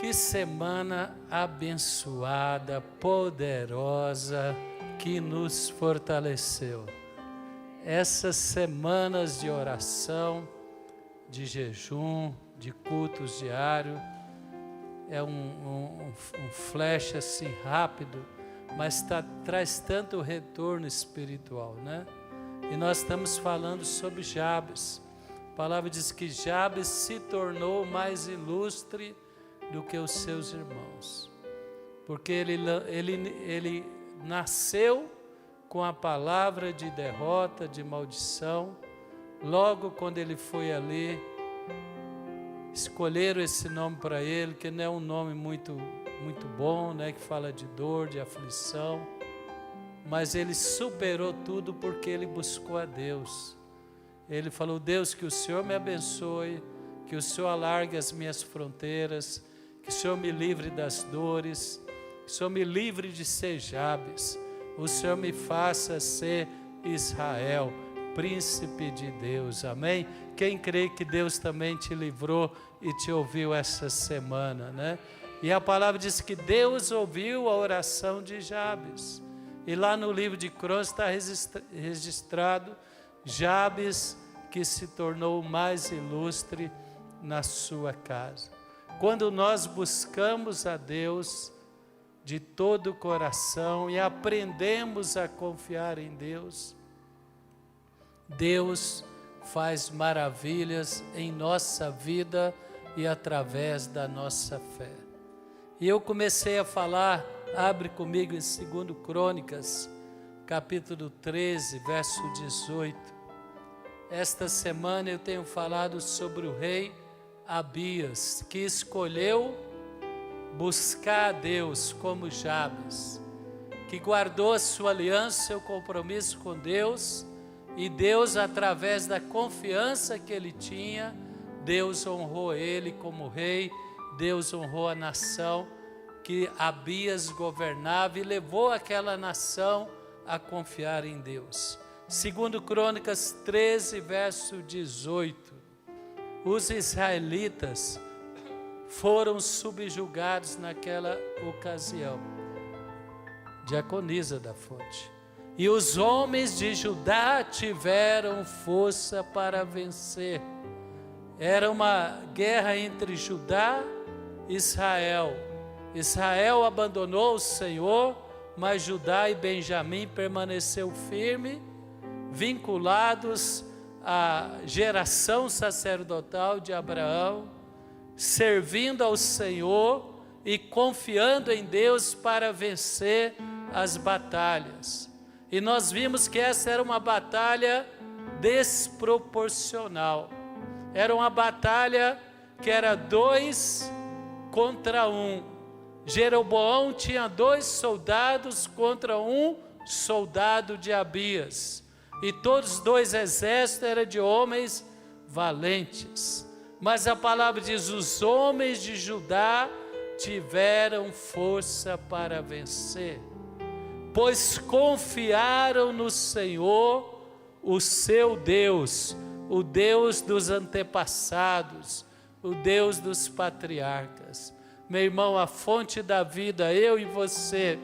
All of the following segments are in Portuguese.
Que semana abençoada, poderosa, que nos fortaleceu. Essas semanas de oração, de jejum, de cultos diários, é um flash assim rápido, mas traz tanto retorno espiritual, né? E nós estamos falando sobre Jabes. A palavra diz que Jabes se tornou mais ilustre do que os seus irmãos, porque ele nasceu com a palavra de derrota, de maldição. Logo quando ele foi ali, escolheram esse nome para ele, que não é um nome muito bom, né? Que fala de dor, de aflição, mas ele superou tudo porque ele buscou a Deus. Ele falou: Deus, que o Senhor me abençoe, que o Senhor alargue as minhas fronteiras, que o Senhor me livre das dores, que o Senhor me livre de ser Jabes, o Senhor me faça ser Israel, príncipe de Deus, amém? Quem crê que Deus também te livrou e te ouviu essa semana, né? E a palavra diz que Deus ouviu a oração de Jabes, e lá no livro de Crônicas está registrado Jabes, que se tornou mais ilustre na sua casa. Quando nós buscamos a Deus de todo o coração e aprendemos a confiar em Deus, Deus faz maravilhas em nossa vida e através da nossa fé. E eu comecei a falar, abre comigo em 2 Crônicas, capítulo 13, verso 18. Esta semana eu tenho falado sobre o rei Abias, que escolheu buscar a Deus como Jabes, que guardou a sua aliança, seu compromisso com Deus, e Deus, através da confiança que ele tinha, Deus honrou ele como rei, Deus honrou a nação que Abias governava e levou aquela nação a confiar em Deus. 2 Crônicas 13, verso 18. Os israelitas foram subjugados naquela ocasião. Diaconisa da fonte. E os homens de Judá tiveram força para vencer. Era uma guerra entre Judá e Israel. Israel abandonou o Senhor, mas Judá e Benjamim permaneceu firme, vinculados à geração sacerdotal de Abraão, servindo ao Senhor e confiando em Deus para vencer as batalhas. E nós vimos que essa era uma batalha desproporcional. Era uma batalha que era 2 contra 1. Jeroboão tinha 2 soldados contra 1 soldado de Abias. E todos os 2 exércitos eram de homens valentes. Mas a palavra diz: os homens de Judá tiveram força para vencer, pois confiaram no Senhor, o seu Deus, o Deus dos antepassados, o Deus dos patriarcas. Meu irmão, a fonte da vida, eu e você,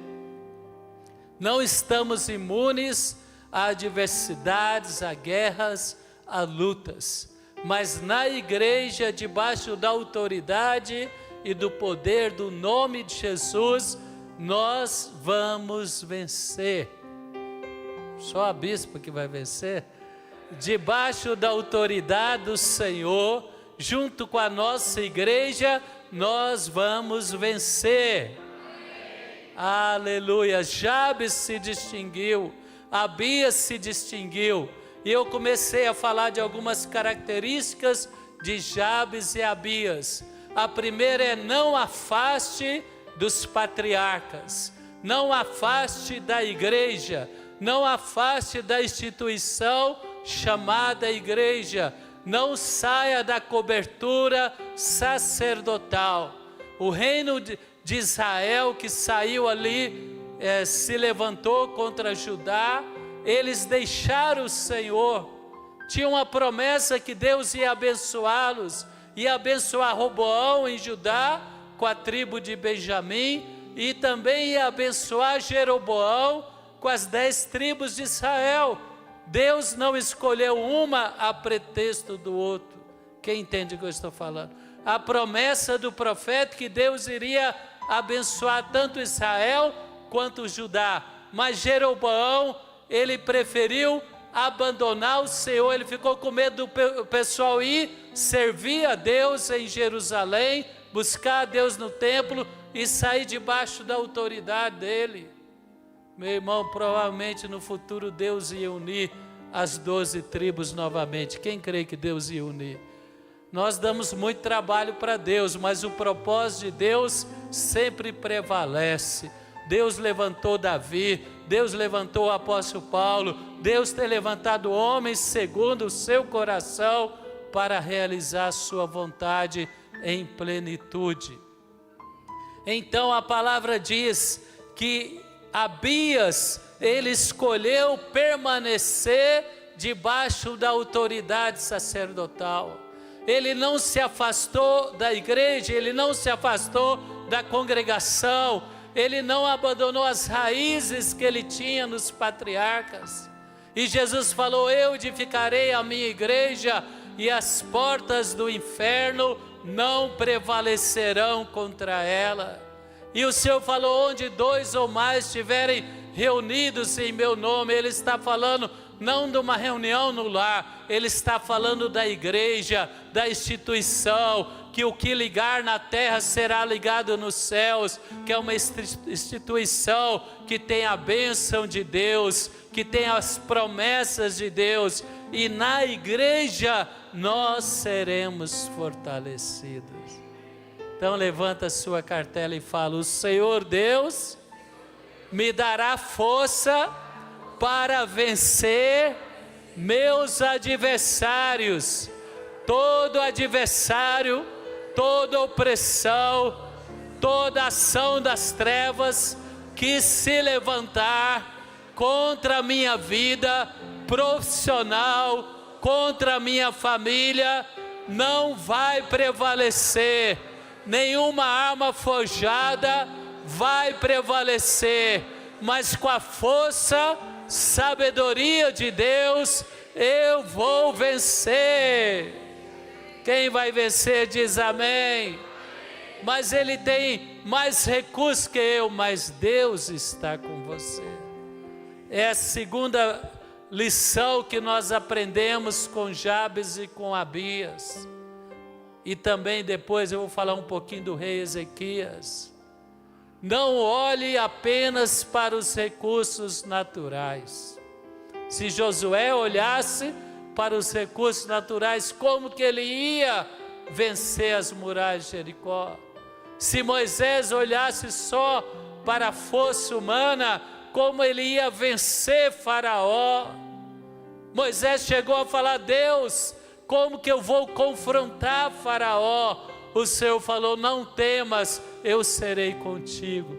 não estamos imunes a adversidades, a guerras, a lutas, mas na igreja, debaixo da autoridade e do poder do nome de Jesus, nós vamos vencer. Só a bispa que vai vencer? Debaixo da autoridade do Senhor, junto com a nossa igreja, nós vamos vencer. Amém. Aleluia. Jabes se distinguiu, Abias se distinguiu, e eu comecei a falar de algumas características de Jabes e Abias. A primeira é: não afaste dos patriarcas, não afaste da igreja, não afaste da instituição chamada igreja, não saia da cobertura sacerdotal. O reino de Israel que saiu ali, se levantou contra Judá, eles deixaram o Senhor, tinha uma promessa que Deus ia abençoá-los, ia abençoar Roboão em Judá, com a tribo de Benjamim, e também ia abençoar Jeroboão com as 10 tribos de Israel. Deus não escolheu uma a pretexto do outro. Quem entende o que eu estou falando? A promessa do profeta que Deus iria abençoar tanto Israel quanto Judá. Mas Jeroboão, ele preferiu abandonar o Senhor, ele ficou com medo do pessoal ir servir a Deus em Jerusalém, buscar a Deus no templo e sair debaixo da autoridade dele. Meu irmão, provavelmente no futuro Deus ia unir as 12 tribos novamente. Quem crê que Deus ia unir? Nós damos muito trabalho para Deus, mas o propósito de Deus sempre prevalece. Deus levantou Davi, Deus levantou o apóstolo Paulo, Deus tem levantado homens segundo o seu coração para realizar a sua vontade em plenitude. Então a palavra diz que Abias, ele escolheu permanecer debaixo da autoridade sacerdotal. Ele não se afastou da igreja, ele não se afastou da congregação, ele não abandonou as raízes que ele tinha nos patriarcas. E Jesus falou: eu edificarei a minha igreja e as portas do inferno não prevalecerão contra ela. E o Senhor falou: onde 2 ou mais estiverem reunidos em meu nome. Ele está falando não de uma reunião no lar, ele está falando da igreja, da instituição, que o que ligar na terra será ligado nos céus, que é uma instituição que tem a bênção de Deus, que tem as promessas de Deus, e na igreja nós seremos fortalecidos. Então levanta a sua cartela e fala: o Senhor Deus me dará força para vencer meus adversários. Todo adversário, toda opressão, toda ação das trevas que se levantar contra a minha vida profissional, contra a minha família, não vai prevalecer. Nenhuma arma forjada vai prevalecer, mas com a força, sabedoria de Deus, eu vou vencer. Quem vai vencer diz amém. Mas ele tem mais recursos que eu, mas Deus está com você. É a segunda lição que nós aprendemos com Jabes e com Abias. E também depois eu vou falar um pouquinho do rei Ezequias. Não olhe apenas para os recursos naturais. Se Josué olhasse para os recursos naturais, como que ele ia vencer as muralhas de Jericó? Se Moisés olhasse só para a força humana, como ele ia vencer Faraó? Moisés chegou a falar: Deus, como que eu vou confrontar Faraó? O Senhor falou: não temas, eu serei contigo.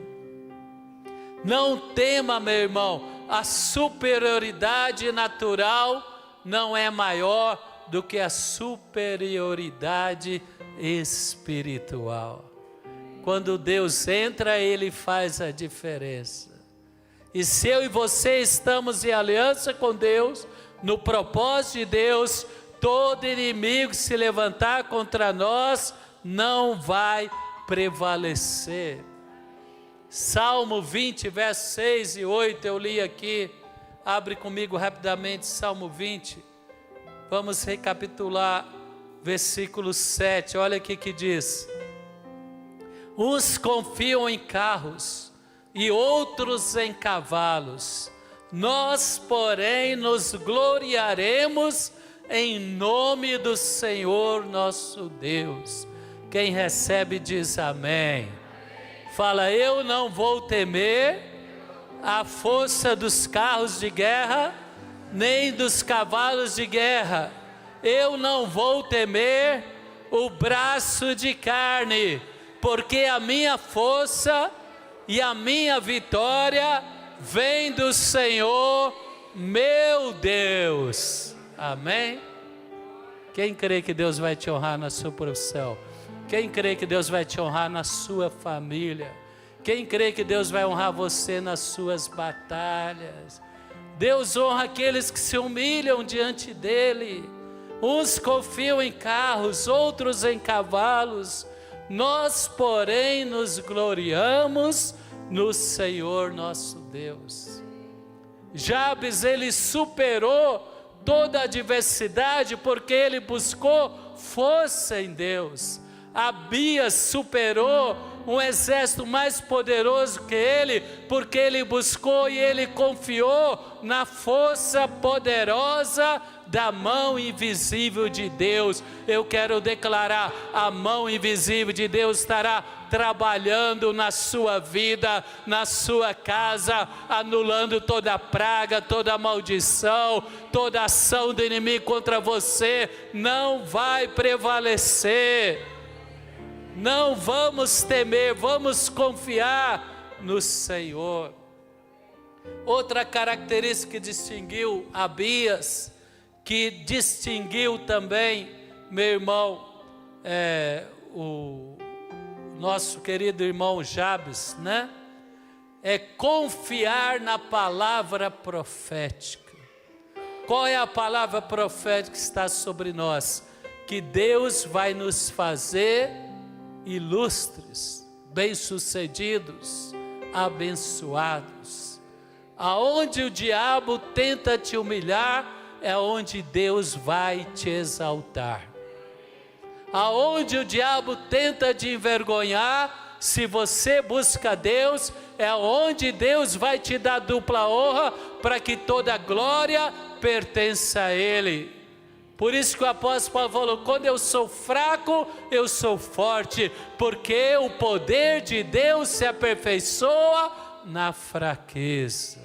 Não tema, meu irmão, a superioridade natural não é maior do que a superioridade espiritual. Quando Deus entra, Ele faz a diferença. E se eu e você estamos em aliança com Deus, no propósito de Deus, todo inimigo que se levantar contra nós não vai prevalecer. Salmo 20, versos 6 e 8, eu li aqui. Abre comigo rapidamente Salmo 20. Vamos recapitular versículo 7. Olha aqui que diz: uns confiam em carros e outros em cavalos. Nós, porém, nos gloriaremos em nome do Senhor nosso Deus. Quem recebe diz amém. Fala: eu não vou temer a força dos carros de guerra, nem dos cavalos de guerra. Eu não vou temer o braço de carne, porque a minha força e a minha vitória vem do Senhor, meu Deus. Amém? Quem crê que Deus vai te honrar na sua profissão? Quem crê que Deus vai te honrar na sua família? Quem crê que Deus vai honrar você nas suas batalhas? Deus honra aqueles que se humilham diante dEle. Uns confiam em carros, outros em cavalos. Nós, porém, nos gloriamos no Senhor nosso Deus. Jabes, ele superou toda a adversidade porque ele buscou força em Deus. Abias superou um exército mais poderoso que ele, porque ele buscou e ele confiou na força poderosa da mão invisível de Deus. Eu quero declarar: a mão invisível de Deus estará trabalhando na sua vida, na sua casa, anulando toda praga, toda maldição, toda ação do inimigo contra você não vai prevalecer. Não vamos temer, vamos confiar no Senhor. Outra característica que distinguiu Abias, que distinguiu também, meu irmão, o nosso querido irmão Jabes, né? É confiar na palavra profética. Qual é a palavra profética que está sobre nós? Que Deus vai nos fazer ilustres, bem-sucedidos, abençoados. Aonde o diabo tenta te humilhar, é onde Deus vai te exaltar. Aonde o diabo tenta te envergonhar, se você busca Deus, é onde Deus vai te dar dupla honra, para que toda a glória pertença a Ele. Por isso que o apóstolo Paulo falou: quando eu sou fraco, eu sou forte, porque o poder de Deus se aperfeiçoa na fraqueza.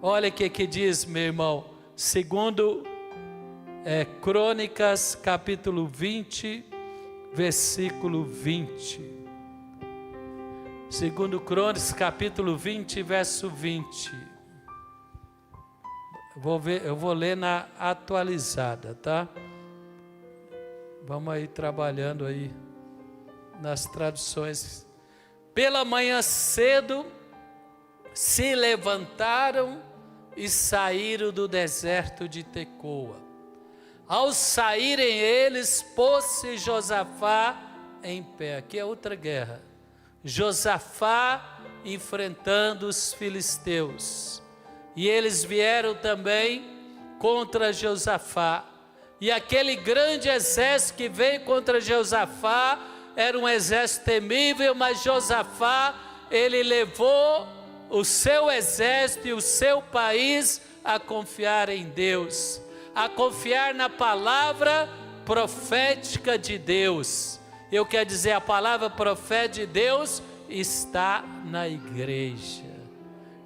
Olha o que diz, meu irmão, segundo Crônicas, capítulo 20, versículo 20. Segundo Crônicas, capítulo 20, verso 20. Eu vou ler na atualizada, tá? Vamos aí trabalhando aí nas traduções. Pela manhã cedo se levantaram e saíram do deserto de Tecoa. Ao saírem eles, pôs-se Josafá em pé. Aqui é outra guerra. Josafá enfrentando os filisteus. E eles vieram também contra Josafá. E aquele grande exército que veio contra Josafá era um exército temível, mas Josafá, ele levou o seu exército e o seu país a confiar em Deus, a confiar na palavra profética de Deus. Eu quero dizer, a palavra profética de Deus está na igreja.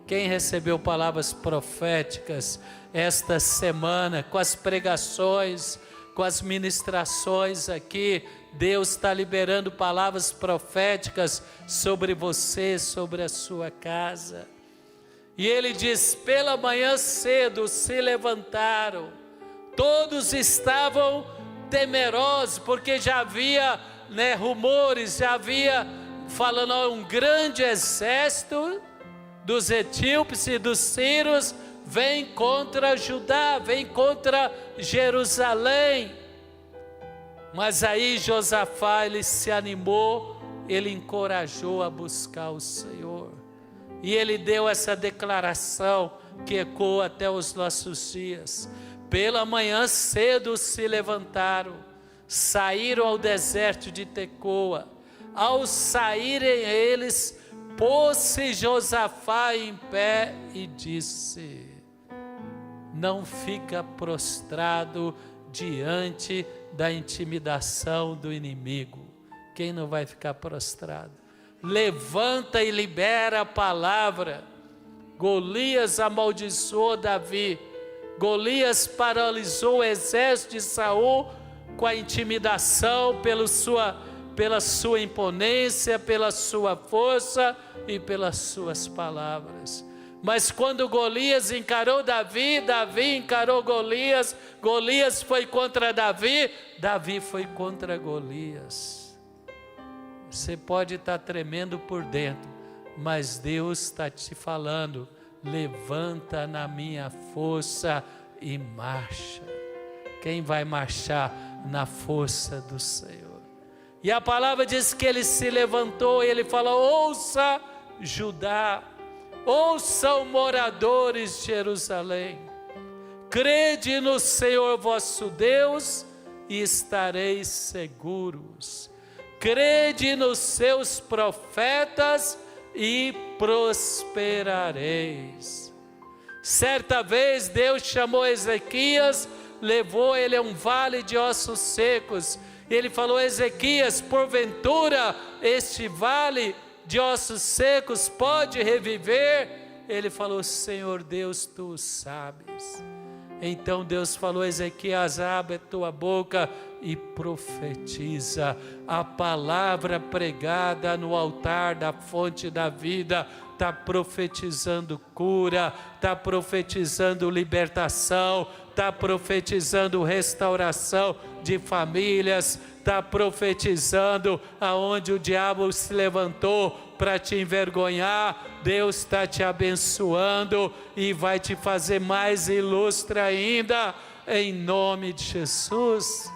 Quem recebeu palavras proféticas esta semana, com as pregações, com as ministrações aqui, Deus está liberando palavras proféticas sobre você, sobre a sua casa. E ele diz: pela manhã cedo se levantaram, todos estavam temerosos, porque já havia rumores, já havia falando um grande exército dos etíopes e dos sírios vem contra Judá, vem contra Jerusalém. Mas aí Josafá, ele se animou, ele encorajou a buscar o Senhor. E ele deu essa declaração que ecoa até os nossos dias. Pela manhã cedo se levantaram, saíram ao deserto de Tecoa. Ao saírem eles, pôs-se Josafá em pé e disse: não fica prostrado diante da intimidação do inimigo. Quem não vai ficar prostrado? Levanta e libera a palavra. Golias amaldiçoou Davi. Golias paralisou o exército de Saul com a intimidação pela sua imponência, pela sua força e pelas suas palavras. Mas quando Golias encarou Davi, Davi encarou Golias, Golias foi contra Davi, Davi foi contra Golias. Você pode estar tremendo por dentro, mas Deus está te falando: levanta na minha força e marcha. Quem vai marchar na força do Senhor? E a palavra diz que ele se levantou e ele falou: ouça Judá, ouçam moradores de Jerusalém, crede no Senhor vosso Deus e estareis seguros, crede nos seus profetas e prosperareis. Certa vez Deus chamou Ezequias, levou ele a um vale de ossos secos. Ele falou: Ezequias, porventura este vale de ossos secos pode reviver? Ele falou: Senhor Deus, tu sabes. Então Deus falou: Ezequias, abre a tua boca e profetiza. A palavra pregada no altar da fonte da vida está profetizando cura, está profetizando libertação, está profetizando restauração de famílias, está profetizando aonde o diabo se levantou para te envergonhar. Deus está te abençoando e vai te fazer mais ilustre ainda, em nome de Jesus.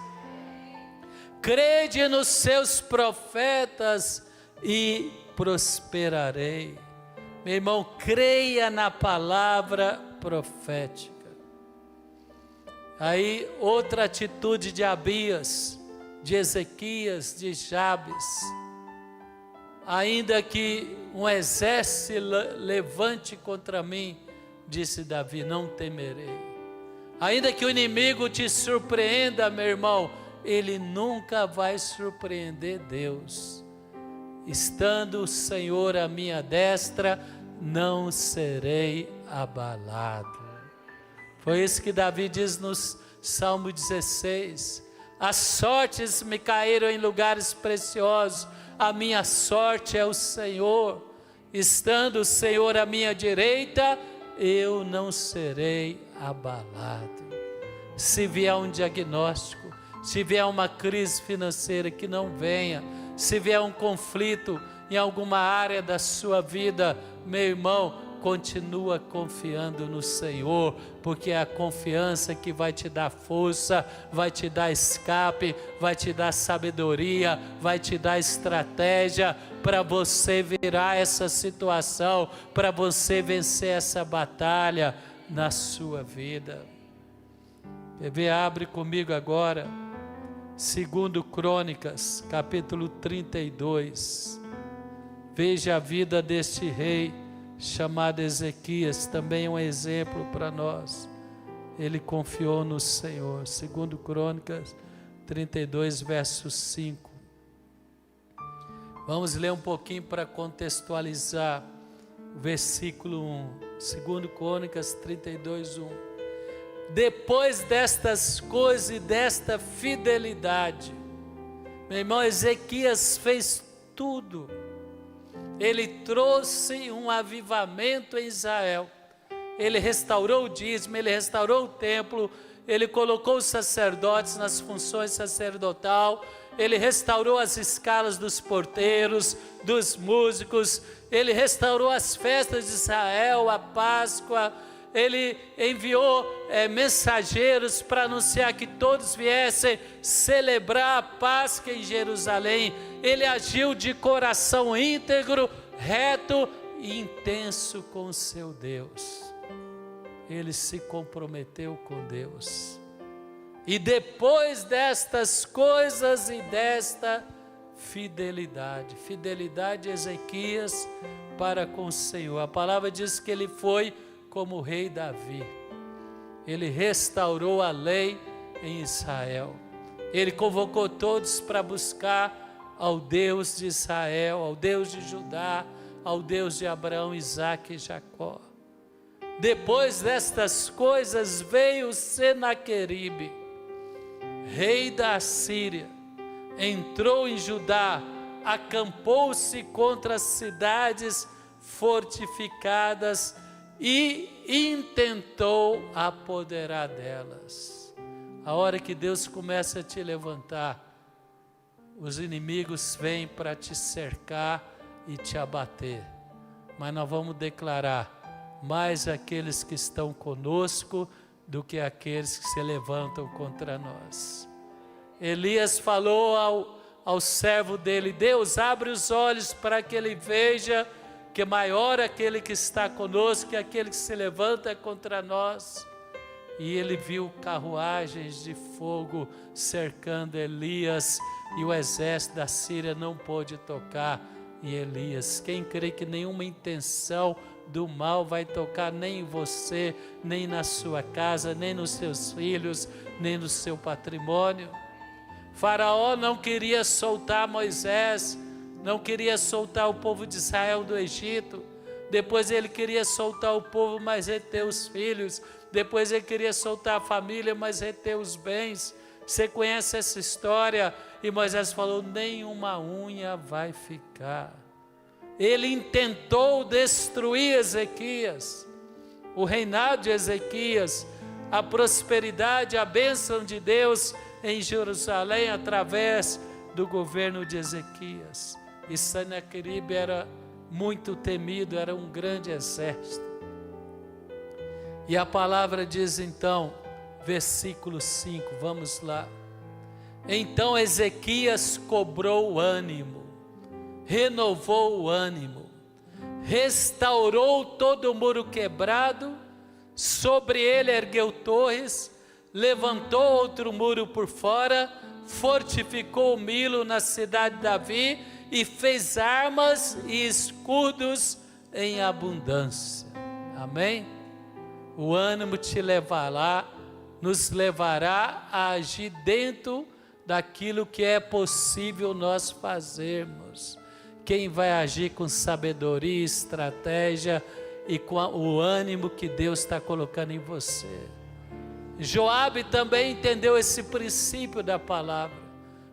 Crede nos seus profetas e prosperarei. Meu irmão, creia na palavra profética. Aí outra atitude de Abias, de Ezequias, de Jabes: ainda que um exército levante contra mim, disse Davi, não temerei. Ainda que o inimigo te surpreenda, meu irmão, ele nunca vai surpreender Deus. Estando o Senhor à minha destra, não serei abalado. Foi isso que Davi diz no Salmo 16. As sortes me caíram em lugares preciosos, a minha sorte é o Senhor. Estando o Senhor à minha direita, eu não serei abalado. Se vier um diagnóstico, se vier uma crise financeira, que não venha. Se vier um conflito em alguma área da sua vida, meu irmão, continua confiando no Senhor, porque é a confiança que vai te dar força, vai te dar escape, vai te dar sabedoria, vai te dar estratégia para você virar essa situação, para você vencer essa batalha na sua vida. Abre comigo agora 2 Crônicas, capítulo 32. Veja a vida deste rei chamado Ezequias, também um exemplo para nós. Ele confiou no Senhor. 2 Crônicas 32, verso 5. Vamos ler um pouquinho para contextualizar o versículo 1. 2 Crônicas 32, 1. Depois destas coisas e desta fidelidade, meu irmão, Ezequias fez tudo. Ele trouxe um avivamento em Israel. Ele restaurou o dízimo, ele restaurou o templo, ele colocou os sacerdotes nas funções sacerdotal, ele restaurou as escalas dos porteiros, dos músicos, ele restaurou as festas de Israel, a Páscoa. Ele enviou mensageiros para anunciar que todos viessem celebrar a Páscoa em Jerusalém. Ele agiu de coração íntegro, reto e intenso com o seu Deus. Ele se comprometeu com Deus. E depois destas coisas e desta fidelidade de Ezequias para com o Senhor. A palavra diz que ele foi como o rei Davi. Ele restaurou a lei em Israel. Ele convocou todos para buscar ao Deus de Israel, ao Deus de Judá, ao Deus de Abraão, Isaque e Jacó. Depois destas coisas veio Senaqueribe, rei da Assíria, entrou em Judá, acampou-se contra as cidades fortificadas e intentou apoderar delas. A hora que Deus começa a te levantar, os inimigos vêm para te cercar e te abater. Mas nós vamos declarar: mais aqueles que estão conosco do que aqueles que se levantam contra nós. Elias falou ao servo dele: Deus, abre os olhos para que ele veja que maior aquele que está conosco que aquele que se levanta contra nós. E ele viu carruagens de fogo cercando Elias, e o exército da Síria não pôde tocar em Elias. Quem crê que nenhuma intenção do mal vai tocar nem em você, nem na sua casa, nem nos seus filhos, nem no seu patrimônio? Faraó não queria soltar Moisés, não queria soltar o povo de Israel do Egito. Depois ele queria soltar o povo, mas reter os filhos. Depois ele queria soltar a família, mas reter os bens. Você conhece essa história? E Moisés falou: nenhuma unha vai ficar. Ele intentou destruir Ezequias, o reinado de Ezequias, a prosperidade, a bênção de Deus em Jerusalém através do governo de Ezequias. E Senaqueribe era muito temido, era um grande exército. E a palavra diz então, versículo 5, vamos lá. Então Ezequias cobrou ânimo, renovou o ânimo, restaurou todo o muro quebrado, sobre ele ergueu torres, levantou outro muro por fora, fortificou o Milo na cidade de Davi e fez armas e escudos em abundância. Amém? O ânimo te levará, nos levará a agir dentro daquilo que é possível nós fazermos. Quem vai agir com sabedoria, estratégia e com o ânimo que Deus está colocando em você. Joabe também entendeu esse princípio da palavra.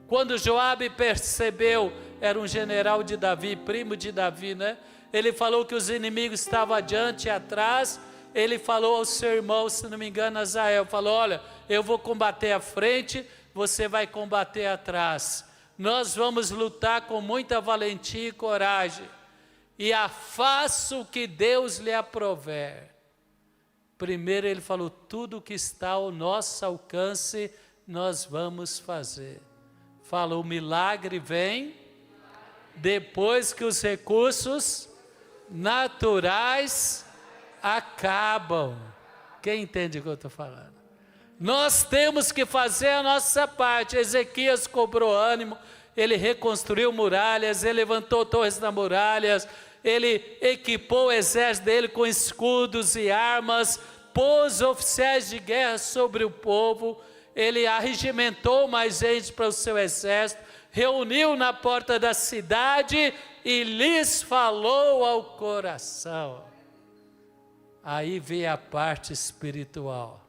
Quando Joabe percebeu, era um general de Davi, primo de Davi, né? Ele falou que os inimigos estavam adiante e atrás. Ele falou ao seu irmão, se não me engano, Azael, falou: olha, eu vou combater à frente, você vai combater atrás. Nós vamos lutar com muita valentia e coragem. E faça o que Deus lhe aprover. Primeiro ele falou: tudo que está ao nosso alcance, nós vamos fazer. Falou: o milagre vem depois que os recursos naturais acabam. Quem entende o que eu estou falando? Nós temos que fazer a nossa parte. Ezequias cobrou ânimo, ele reconstruiu muralhas, ele levantou torres nas muralhas, ele equipou o exército dele com escudos e armas, pôs oficiais de guerra sobre o povo, ele arregimentou mais gente para o seu exército, reuniu na porta da cidade e lhes falou ao coração. Aí veio a parte espiritual.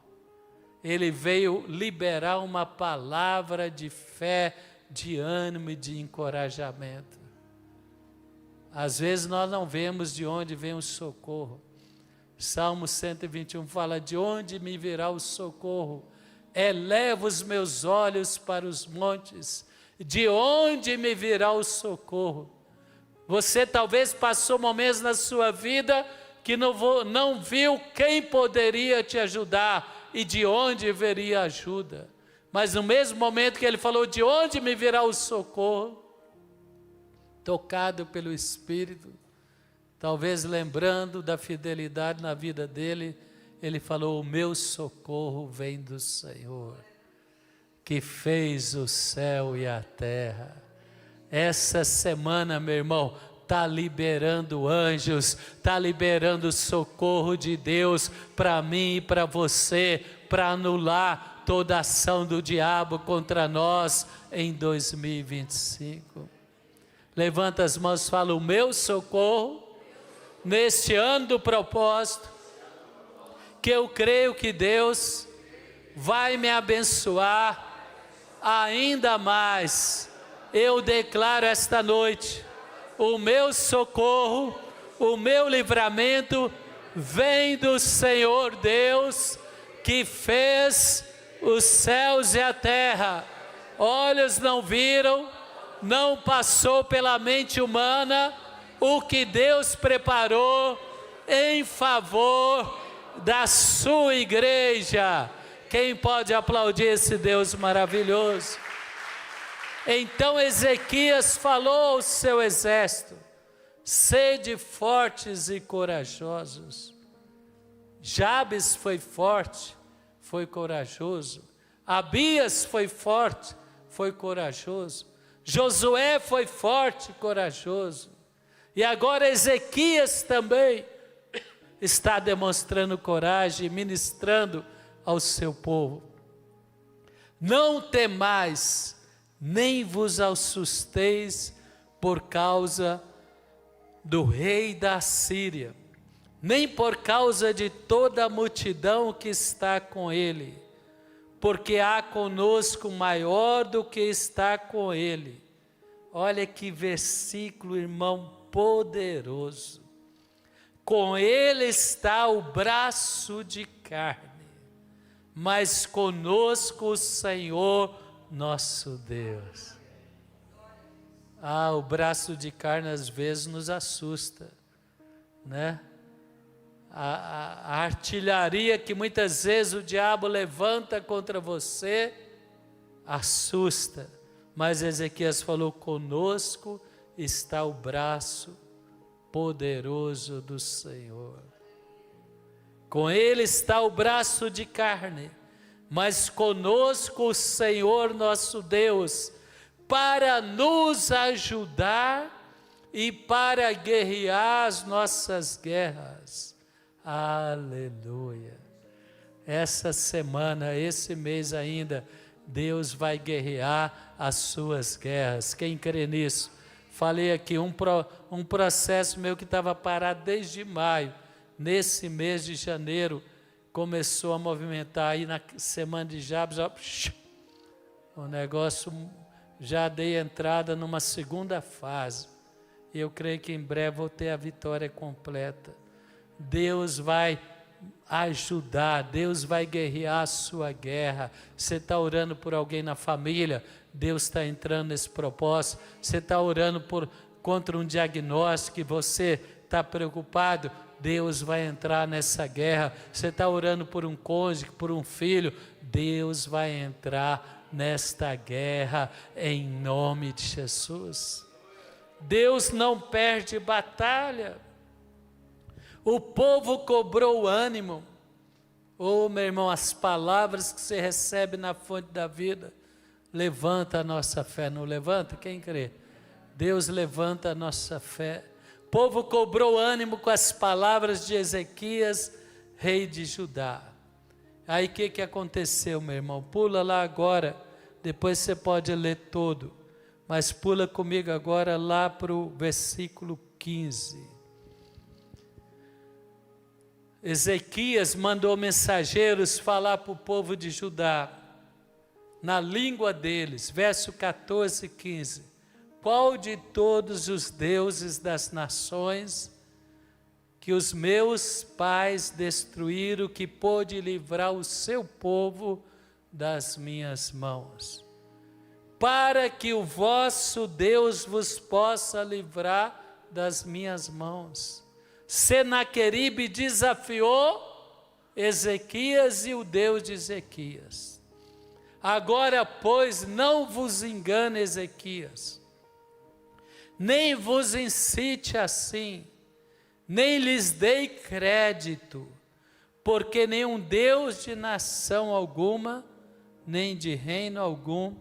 Ele veio liberar uma palavra de fé, de ânimo e de encorajamento. Às vezes nós não vemos de onde vem o socorro. Salmo 121 fala: de onde me virá o socorro? Eleva os meus olhos para os montes, de onde me virá o socorro? Você talvez passou momentos na sua vida que não viu quem poderia te ajudar e de onde viria ajuda. Mas no mesmo momento que ele falou: de onde me virá o socorro? Tocado pelo Espírito, talvez lembrando da fidelidade na vida dele, ele falou: o meu socorro vem do Senhor, que fez o céu e a terra. Essa semana, meu irmão, está liberando anjos, está liberando o socorro de Deus para mim e para você, para anular toda a ação do diabo contra nós em 2025. Levanta as mãos e fala: o meu socorro, neste ano do propósito, que eu creio que Deus vai me abençoar ainda mais. Eu declaro esta noite: o meu socorro, o meu livramento vem do Senhor Deus, que fez os céus e a terra. Olhos não viram, não passou pela mente humana o que Deus preparou em favor da sua igreja. Quem pode aplaudir esse Deus maravilhoso? Então Ezequias falou ao seu exército: sede fortes e corajosos. Jabes foi forte, foi corajoso. Abias foi forte, foi corajoso. Josué foi forte e corajoso. E agora Ezequias também está demonstrando coragem, ministrando ao seu povo. Não temais, nem vos assusteis por causa do rei da Síria, nem por causa de toda a multidão que está com ele, porque há conosco maior do que está com ele. Olha que versículo, irmão, poderoso. Com ele está o braço de carne, mas conosco o Senhor nosso Deus. O braço de carne às vezes nos assusta, né? A artilharia que muitas vezes o diabo levanta contra você, assusta. Mas Ezequias falou: conosco está o braço poderoso do Senhor. Com ele está o braço de carne, mas conosco o Senhor nosso Deus, para nos ajudar e para guerrear as nossas guerras. Aleluia. Essa semana, esse mês ainda, Deus vai guerrear as suas guerras. Quem crê nisso? Falei aqui, um processo meu que estava parado desde maio. Nesse mês de janeiro, começou a movimentar. Aí na semana de Jabes, o negócio, já dei entrada numa segunda fase. E eu creio que em breve vou ter a vitória completa. Deus vai ajudar, Deus vai guerrear a sua guerra. Você está orando por alguém na família, Deus está entrando nesse propósito. Você está orando contra um diagnóstico e você está preocupado, Deus vai entrar nessa guerra. Você está orando por um cônjuge, por um filho, Deus vai entrar nesta guerra em nome de Jesus. Deus não perde batalha. O povo cobrou ânimo. Meu irmão, as palavras que você recebe na fonte da vida, levanta a nossa fé, não levanta? Quem crê? Deus levanta a nossa fé. O povo cobrou ânimo com as palavras de Ezequias, rei de Judá. Aí o que aconteceu, meu irmão? Pula lá agora, depois você pode ler todo, mas pula comigo agora lá para o versículo 15. Ezequias mandou mensageiros falar para o povo de Judá, na língua deles, verso 14 e 15. Qual de todos os deuses das nações que os meus pais destruíram, que pôde livrar o seu povo das minhas mãos? Para que o vosso Deus vos possa livrar das minhas mãos. Senaqueribe desafiou Ezequias e o Deus de Ezequias. Agora, pois, não vos engane Ezequias, nem vos incite assim, nem lhes dei crédito, porque nenhum Deus de nação alguma, nem de reino algum,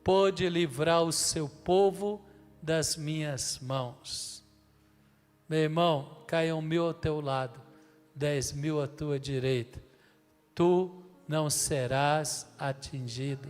pôde livrar o seu povo das minhas mãos. Meu irmão, caiam 1000 ao teu lado, 10.000 à tua direita, tu não serás atingido.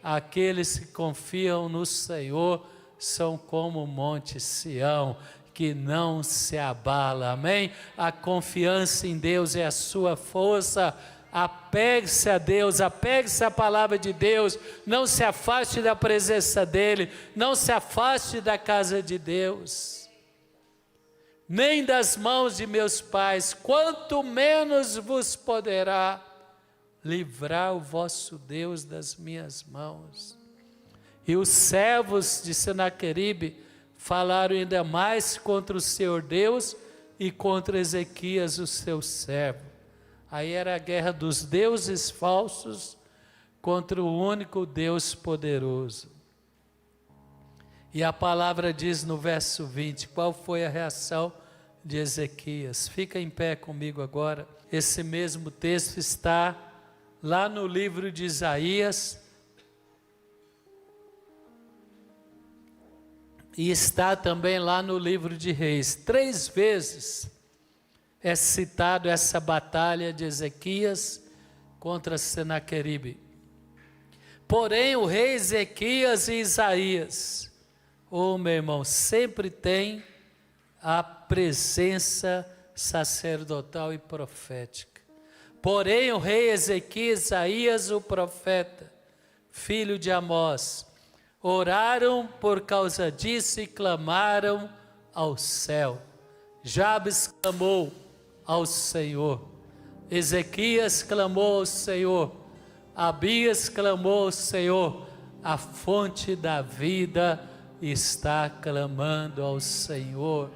Aqueles que confiam no Senhor são como o monte Sião, que não se abala, amém? A confiança em Deus é a sua força. Apegue-se a Deus, apegue-se à palavra de Deus, não se afaste da presença dEle, não se afaste da casa de Deus. nem das mãos de meus pais, quanto menos vos poderá livrar o vosso Deus das minhas mãos. E os servos de Senaqueribe falaram ainda mais contra o Senhor Deus e contra Ezequias, o seu servo. Aí era a guerra dos deuses falsos contra o único Deus poderoso. E a palavra diz no verso 20, qual foi a reação de Ezequias? Fica em pé comigo agora. Esse mesmo texto está lá no livro de Isaías, e está também lá no livro de Reis. 3 vezes é citado essa batalha de Ezequias contra Senaqueribe. Porém, o rei Ezequias e Isaías, meu irmão, sempre tem a presença sacerdotal e profética. Porém, o rei Ezequias e Isaías, o profeta, filho de Amós, oraram por causa disso e clamaram ao céu. Jabes clamou ao Senhor, Ezequias clamou ao Senhor, Abias clamou ao Senhor, a fonte da vida está clamando ao Senhor.